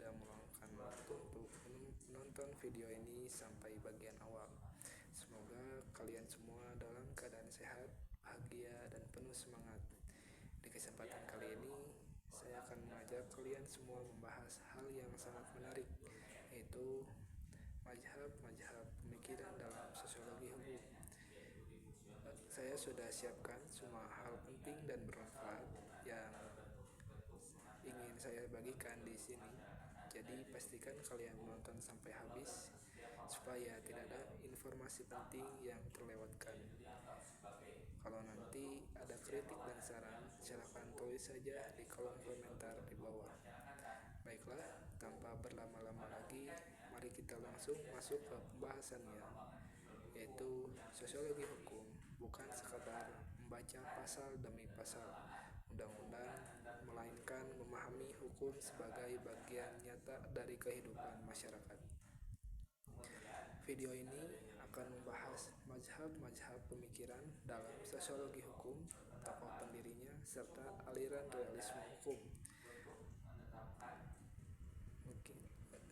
sudah meluangkan waktu untuk menonton video ini sampai bagian awal. Semoga kalian semua dalam keadaan sehat, bahagia, dan penuh semangat. Di kesempatan kali ini, saya akan mengajak kalian semua membahas hal yang sangat menarik, yaitu mazhab-mazhab pemikiran dalam sosiologi hukum. Saya sudah siapkan semua hal penting dan bermanfaat yang ingin saya bagikan di sini. Jadi pastikan kalian menonton sampai habis supaya tidak ada informasi penting yang terlewatkan. Kalau nanti ada kritik dan saran, silahkan tulis saja di kolom komentar di bawah. Baiklah, tanpa berlama-lama lagi, mari kita langsung masuk ke pembahasannya, yaitu sosiologi hukum bukan sekadar membaca pasal demi pasal undang-undang, melainkan memahami hukum sebagai bagian nyata dari kehidupan masyarakat. Video ini akan membahas mazhab-mazhab pemikiran dalam sosiologi hukum, tokoh pendirinya, serta aliran realisme hukum. Mungkin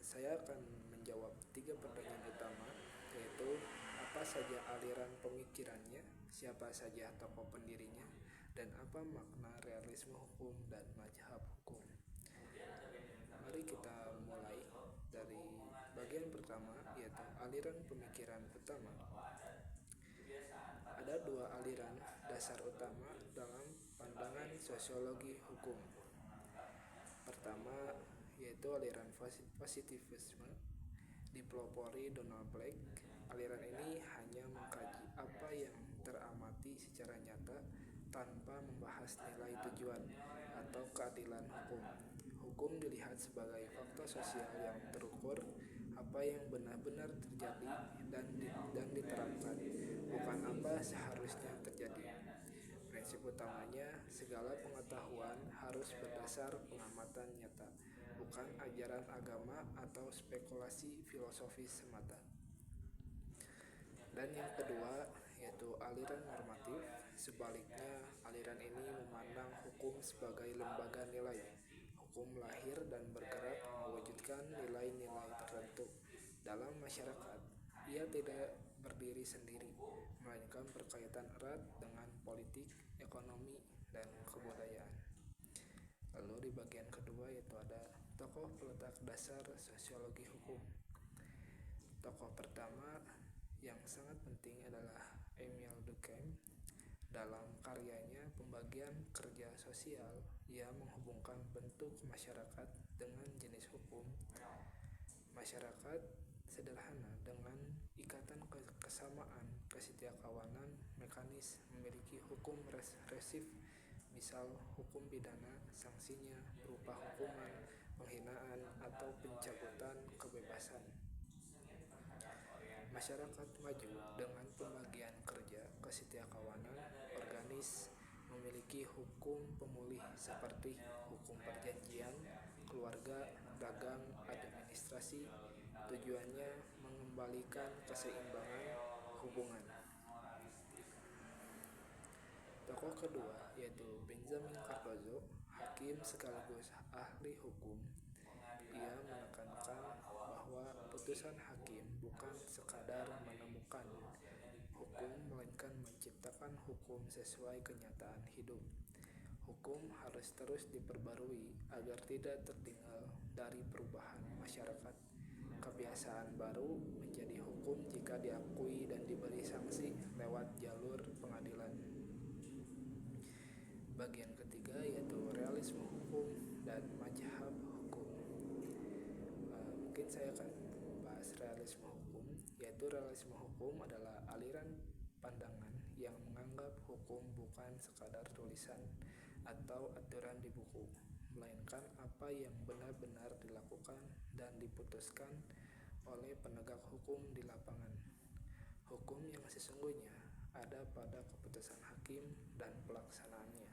saya akan menjawab 3 pertanyaan utama, yaitu apa saja aliran pemikirannya, siapa saja tokoh pendirinya, dan apa makna realisme hukum dan mazhab hukum. Mari kita mulai dari bagian pertama, yaitu aliran pemikiran utama. Ada 2 aliran dasar utama dalam pandangan sosiologi hukum. Pertama, yaitu aliran positivisme, dipelopori Donald Black. Aliran ini hanya mengkaji apa yang teramati secara nyata tanpa membahas nilai tujuan atau keadilan hukum. Hukum dilihat sebagai fakta sosial yang terukur, apa yang benar-benar terjadi dan diterapkan, bukan apa seharusnya terjadi. Prinsip utamanya, segala pengetahuan harus berdasar pengamatan nyata, bukan ajaran agama atau spekulasi filosofis semata. Dan yang kedua, yaitu aliran normatif. Sebaliknya, aliran ini memandang hukum sebagai lembaga nilai. Hukum lahir dan bergerak mewujudkan nilai-nilai tertentu dalam masyarakat. Ia tidak berdiri sendiri, melainkan berkaitan erat dengan politik, ekonomi, dan kebudayaan. Lalu di bagian kedua, yaitu ada tokoh peletak dasar sosiologi hukum. Tokoh pertama yang sangat penting adalah Emile Durkheim. Dalam karyanya Pembagian Kerja Sosial, ia menghubungkan bentuk masyarakat dengan jenis hukum. Masyarakat sederhana dengan ikatan kesamaan, kesetiakawanan, mekanis, memiliki hukum resif, misal hukum pidana, sanksinya berupa hukuman, penghinaan, atau pencabutan kebebasan. Masyarakat maju dengan pembagian kerja, kesetiakawanan, organis, memiliki hukum pemulih seperti hukum perjanjian, keluarga, dagang, administrasi. Tujuannya mengembalikan keseimbangan hubungan. Tokoh kedua yaitu Benjamin Cardozo, hakim sekaligus ahli hukum. Ia menekankan bahwa putusan hakim bukan sekadar menemukan hukum, melainkan menciptakan hukum sesuai kenyataan hidup. Hukum harus terus diperbarui agar tidak tertinggal dari perubahan masyarakat. Kebiasaan baru menjadi hukum jika diakui dan diberi sanksi lewat jalur pengadilan. Bagian ketiga yaitu realisme hukum dan mazhab hukum. Mungkin saya akan membahas realisme hukum, yaitu realisme hukum adalah aliran pandangan yang menganggap hukum bukan sekadar tulisan atau aturan di buku, melainkan apa yang benar-benar dilakukan dan diputuskan oleh penegak hukum di lapangan. Hukum yang sesungguhnya ada pada keputusan hakim dan pelaksanaannya,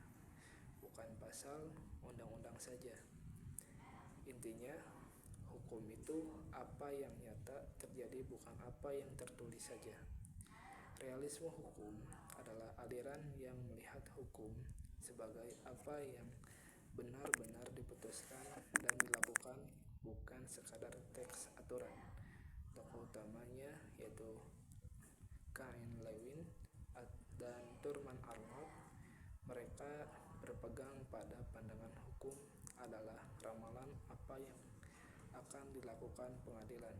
bukan pasal undang-undang saja. Intinya, hukum itu apa yang nyata terjadi, bukan apa yang tertulis saja. Realisme hukum adalah aliran yang melihat hukum sebagai apa yang benar-benar diputuskan dan dilakukan bukan sekadar teks aturan. Tokoh utamanya yaitu Cain Lewin dan Thurman Arnold. Mereka berpegang pada pandangan hukum adalah ramalan apa yang akan dilakukan pengadilan.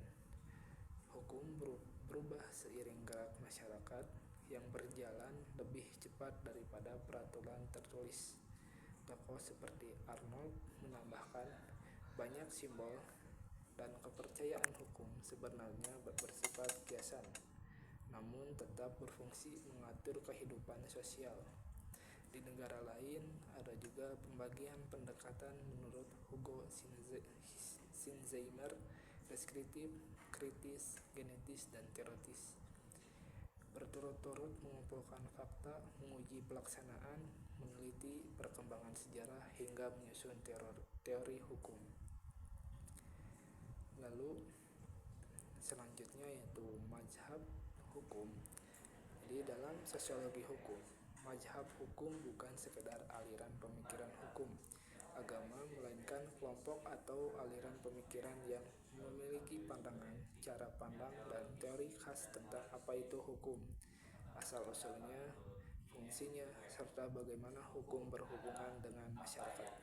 Hukum berubah seiring gerak masyarakat yang berjalan lebih cepat daripada peraturan tertulis. Tokoh seperti Arnold menambahkan, banyak simbol dan kepercayaan hukum sebenarnya bersifat kiasan, namun tetap berfungsi mengatur kehidupan sosial. Di negara lain ada juga pembagian pendekatan menurut Hugo Sinzheimer, deskriptif, kritis, genetis, dan teoritis. Berturut-turut mengumpulkan fakta, menguji pelaksanaan, meneliti perkembangan sejarah, hingga menyusun teori hukum. Lalu selanjutnya yaitu mazhab hukum. Jadi dalam sosiologi hukum, mazhab hukum bukan sekedar aliran pemikiran hukum agama, melainkan kelompok atau aliran pemikiran yang memiliki pandangan, cara pandang, dan teori khas tentang apa itu hukum, asal-usulnya, fungsinya, serta bagaimana hukum berhubungan dengan masyarakat.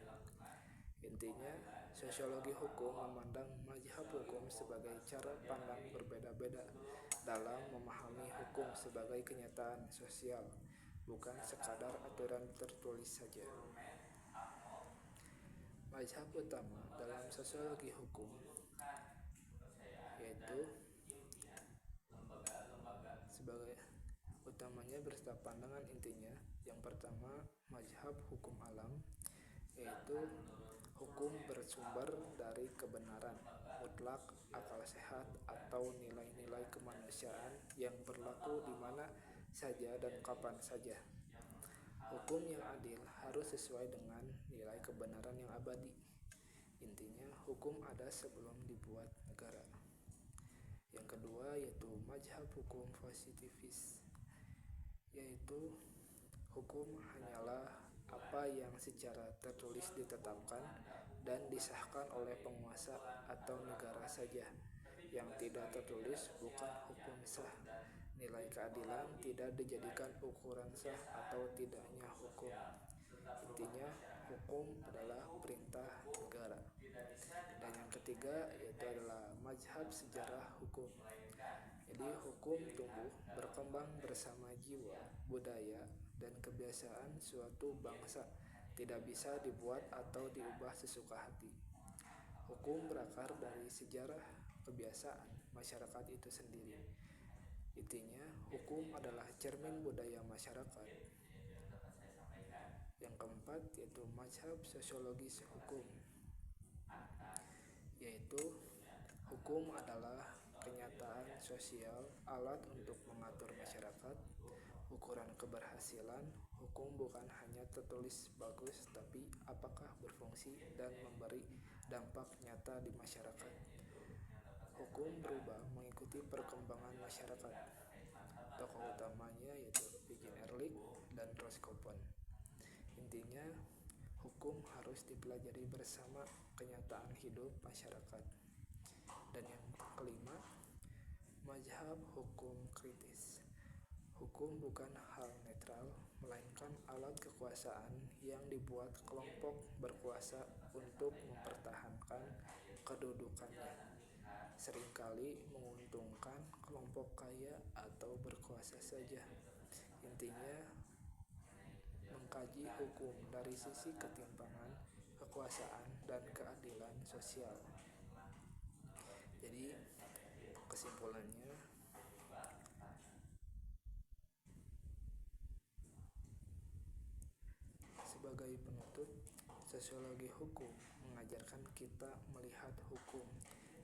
Intinya, sosiologi hukum memandang mazhab hukum sebagai cara pandang berbeda-beda dalam memahami hukum sebagai kenyataan sosial, bukan sekadar aturan tertulis saja. Mazhab utama dalam sosiologi hukum yaitu sebagai utamanya bersifat pandangan intinya. Yang pertama, mazhab hukum alam, yaitu hukum bersumber dari kebenaran mutlak, akal sehat, atau nilai-nilai kemanusiaan yang berlaku di mana saja dan kapan saja. Hukum yang adil harus sesuai dengan nilai kebenaran yang abadi. Intinya, hukum ada sebelum dibuat negara. Yang kedua yaitu mazhab hukum positivis, yaitu hukum hanyalah apa yang secara tertulis ditetapkan dan disahkan oleh penguasa atau negara saja. Yang tidak tertulis bukan hukum sah. Nilai keadilan tidak dijadikan ukuran sah atau tidaknya hukum. Intinya, hukum adalah perintah negara. Dan yang ketiga yaitu adalah mazhab sejarah hukum. Jadi hukum tumbuh berkembang bersama jiwa, budaya, dan kebiasaan suatu bangsa, tidak bisa dibuat atau diubah sesuka hati. Hukum berakar dari sejarah kebiasaan masyarakat itu sendiri. Intinya, hukum adalah cermin budaya masyarakat. Yang keempat yaitu mazhab sosiologis hukum, yaitu hukum adalah kenyataan sosial, alat untuk mengatur masyarakat. Ukuran keberhasilan hukum bukan hanya tertulis bagus, tapi apakah berfungsi dan memberi dampak nyata di masyarakat. Hukum berubah mengikuti perkembangan masyarakat. Tokoh utamanya yaitu Eugene Ehrlich dan Roscoe. Intinya, hukum harus dipelajari bersama kenyataan hidup masyarakat. Dan yang kelima, mazhab hukum kritis. Hukum bukan hal netral, melainkan alat kekuasaan yang dibuat kelompok berkuasa untuk mempertahankan kedudukannya, seringkali menguntungkan kelompok kaya atau berkuasa saja. Intinya, mengkaji hukum dari sisi ketimpangan, kekuasaan, dan keadilan sosial. Jadi, kesimpulannya, sebagai penutup, sosiologi hukum mengajarkan kita melihat hukum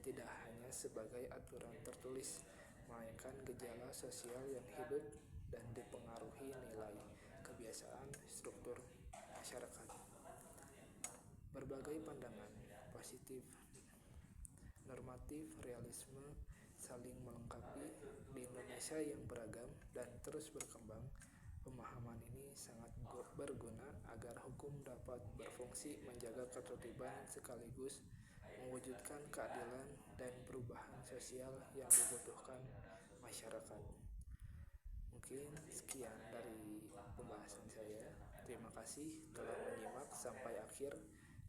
tidak hanya sebagai aturan tertulis, melainkan gejala sosial yang hidup dan dipengaruhi nilai, kebiasaan, struktur masyarakat. Berbagai pandangan, positif, normatif, realisme, saling melengkapi. Di Indonesia yang beragam dan terus berkembang, pemahaman ini sangat berguna agar hukum dapat berfungsi menjaga ketertiban sekaligus mewujudkan keadilan dan perubahan sosial yang dibutuhkan masyarakat. Mungkin sekian dari pembahasan saya. Terima kasih telah menyimak sampai akhir.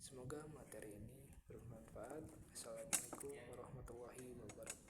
Semoga materi ini bermanfaat. Assalamualaikum warahmatullahi wabarakatuh.